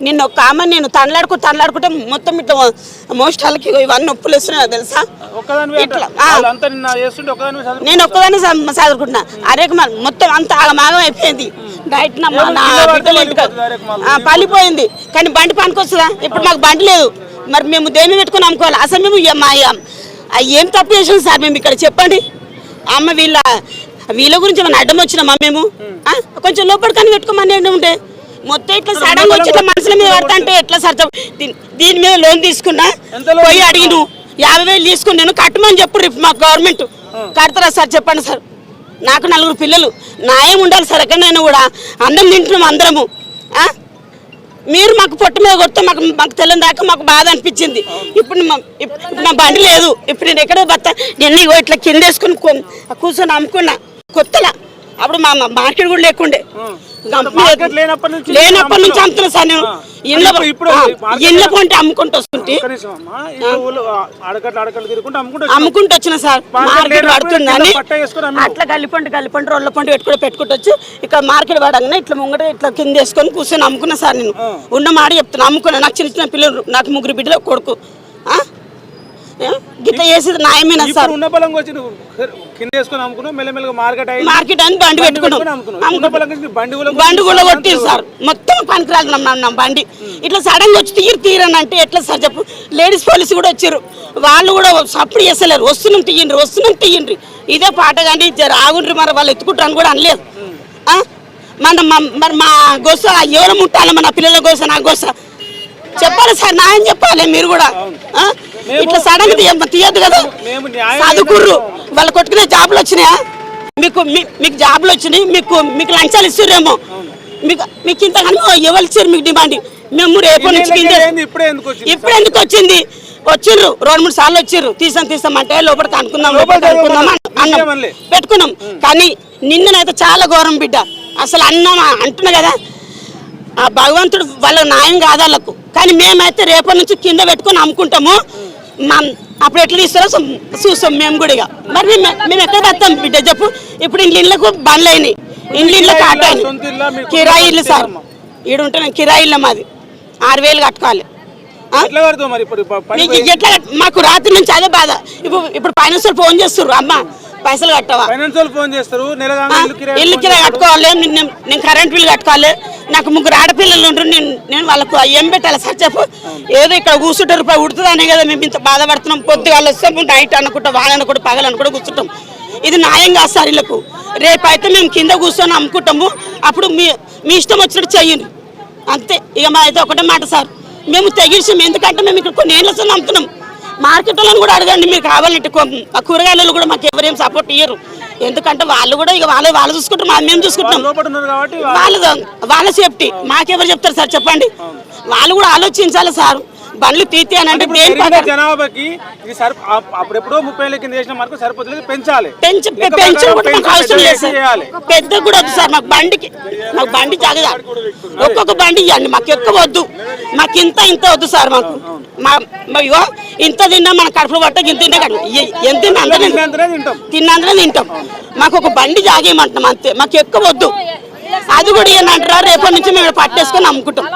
నిన్న ఒక ఆమె నేను తనలాడుకుంటే మొత్తం ఇట్లా మోస్టాలకి ఇవన్నీ నొప్పులు వస్తున్నాయి తెలుసా. నేను ఒక్కదాన్ని చదువుకుంటున్నా. అరే మొత్తం అంత ఆగమాగం అయిపోయింది. నైట్ పలిపోయింది. కానీ బండి పనికొస్తుందా? ఇప్పుడు మాకు బండి లేదు. మరి మేము దేన్ని పెట్టుకుని అమ్ముకోవాలి? అసలు మేము ఏం తప్పు చేసాం సార్ మేము ఇక్కడ చెప్పండి. అమ్మ వీళ్ళ గురించి ఏమైనా అడ్డం వచ్చినామా మేము? కొంచెం లోపలి కానీ పెట్టుకోమని ఉంటే మొత్తం ఇట్లా సడన్ గా వచ్చి ఇట్లా మనుషుల మీద పడతా అంటే ఎట్లా సార్? దీని మీద లోన్ తీసుకున్నా, పోయి అడిగిను 50,000 తీసుకుని నేను కట్టమని చెప్పు. రేపు మా గవర్నమెంట్ కడతారా సార్? చెప్పండి సార్. నాకు 4 పిల్లలు, న్యాయం ఉండాలి సార్. ఎక్కడైనా కూడా అన్నం తింటున్నాం అందరము. మీరు మాకు పొట్టు మీద కొడితే మాకు తెల్లని దాకా మాకు బాధ అనిపించింది. ఇప్పుడు నా బండి లేదు. ఇప్పుడు నేను ఎక్కడో బతా నేను ఇట్లా కింద వేసుకుని కూర్చొని అమ్ముకున్నా కొత్తలా. అప్పుడు మా మార్కెట్ కూడా లేకుండే. లేనప్పటి నుంచి అమ్ముతున్నా సార్. నేను ఇళ్ళ కొంటే అమ్ముకుంటూ వస్తుంటే అమ్ముకుంటూ వచ్చిన సార్. మార్కెట్ పడుతుందని అట్లా గల్లిపండు రోడ్ల పండు పెట్టుకుంటూ వచ్చి ఇక్కడ మార్కెట్ పడగానే ఇట్లా ముంగట ఇట్లా కింద వేసుకొని కూర్చొని అమ్ముకున్నా సార్. నేను ఉన్న మాట చెప్తున్నా, అమ్ముకున్నా. నాకు చిన్న పిల్లలు, నాకు 3 బిడ్డల కొడుకు. గిట్ల చేసేది న్యాయమేనా సార్? మార్కెట్ అని బండి పెట్టుకున్నాం. బండి కూడా కొట్టిరు సార్. మొత్తం పనికిరాదు నా బండి. ఇట్లా సడన్ గా వచ్చి తీరని అంటే ఎట్లా సార్ చెప్పు? లేడీస్ పోలీసు కూడా వచ్చారు. వాళ్ళు కూడా సప్పుడు చేస్తలేరు. వస్తున్నాం తీయండి ఇదే పాట. కానీ ఆగుండ్రి మరి వాళ్ళు ఎత్తుకుంటారని కూడా అనలేదు. మరి మా గోస ఎవరు ముట్టాలి? మన పిల్లల గోస, నా గోస చెప్పాలి సార్. న్యాయం చెప్పాలి మీరు కూడా. ఇట్లా సడన్ తీయద్దు కదా. చదువుకుర్రు, వాళ్ళు కొట్టుకునే జాబులు వచ్చినాయా? మీకు జాబులు వచ్చినాయి, మీకు లంచాలు ఇస్తుర్రేమో. మీకు ఇంతగానో ఎవరు ఇచ్చారు మీకు డిమాండ్? మేము రేపు నుంచి ఇప్పుడు ఎందుకు వచ్చింది? వచ్చిర్రు 2-3 సార్లు వచ్చిర్రు. తీసామంటే లోపలికి అనుకుందాం పెట్టుకున్నాం. కానీ నిన్ననైతే చాలా ఘోరం బిడ్డ. అసలు అంటున్నా కదా, ఆ భగవంతుడు వాళ్ళ న్యాయం కాదు వాళ్ళకు. కానీ మేమైతే రేపటి నుంచి కింద పెట్టుకొని అమ్ముకుంటాము. అప్పుడు ఎట్లా తీస్తారో చూస్తాం మేము కూడా. మరి మేము ఎక్కడ వస్తాం బిడ్డ చెప్పు? ఇప్పుడు ఇళ్ళకు బండ్లు అయినాయి, ఇళ్ళకి ఆట అయినాయి. కిరాయి ఇల్లు సార్. ఈడు ఉంటున్నాం కిరాయి ఇల్లు. మాది 6,000 కట్టుకోవాలి. ఎట్లా? మాకు రాత్రి నుంచి అదే బాధ. ఇప్పుడు ఫైనాన్స్ వాళ్ళు ఫోన్ చేస్తారు, అమ్మ పైసలు కట్టవా? ఇల్లు కిరాయి కట్టుకోవాలి, నేను కరెంట్ బిల్లు కట్టుకోవాలి. నాకు 3 ఆడపిల్లలు ఉంటారు. నేను వాళ్ళకు ఏం పెట్టాలి సార్ చెప్పు? ఏదో ఇక్కడ కూర్చుంటే రూపాయి ఉడుతుందనే కదా మేము ఇంత బాధపడుతున్నాం. పొద్దుగాలు వస్తాం, నైట్ అనుకుంటా, వాళ్ళనుకుంటా, పగలనుకుంటా కూర్చుంటాం. ఇది న్యాయం కాదు సార్ వీళ్ళకు. రేపైతే మేము కింద కూర్చొని అమ్ముకుంటాము. అప్పుడు మీ ఇష్టం వచ్చినట్టు చెయ్యండి అంతే. ఇక మా అయితే ఒకటే మాట సార్, మేము తెగించాం. ఎందుకంటే మేము ఇక్కడ కొన్ని ఏళ్ళ వస్తుంది అమ్ముతున్నాం. మార్కెట్ వాళ్ళని కూడా అడగండి మీరు కావాలంటే. ఆ కూరగాయలు కూడా మాకు ఎవరేం సపోర్ట్ ఇయ్యరు. ఎందుకంటే వాళ్ళు కూడా ఇక వాళ్ళు చూసుకుంటాం, మేము చూసుకుంటాం. వాళ్ళ సేఫ్టీ మాకెవరు చెప్తారు సార్ చెప్పండి? వాళ్ళు కూడా ఆలోచించాలి సార్. బండ్లు తీతే అని అంటే జనాభాకి అప్పుడెప్పుడో 30,000 కింద చేసిన మార్కు సరిపోతుంది. పెంచాలి. అవసరం లేదు సార్. పెద్ద కూడా వద్దు సార్. మాకు బండి జాగ్రత్త. ఒక్కొక్క బండి ఇవ్వండి, మాకు ఎక్కువ వద్దు. మాకు ఇంత వద్దు సార్. మాకు ఇంత తిన్నా మన కడుపులో పట్ట ఇంత తిన్నంతనే తింటాం. మాకు ఒక బండి జాగేయమంటున్నాం అంతే. మాకు ఎక్కువ వద్దు. అది కూడా ఏంటంటారా? రేపటి నుంచి మేము పట్టేసుకొని అమ్ముకుంటాం.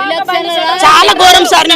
చాలా ఘోరం సార్.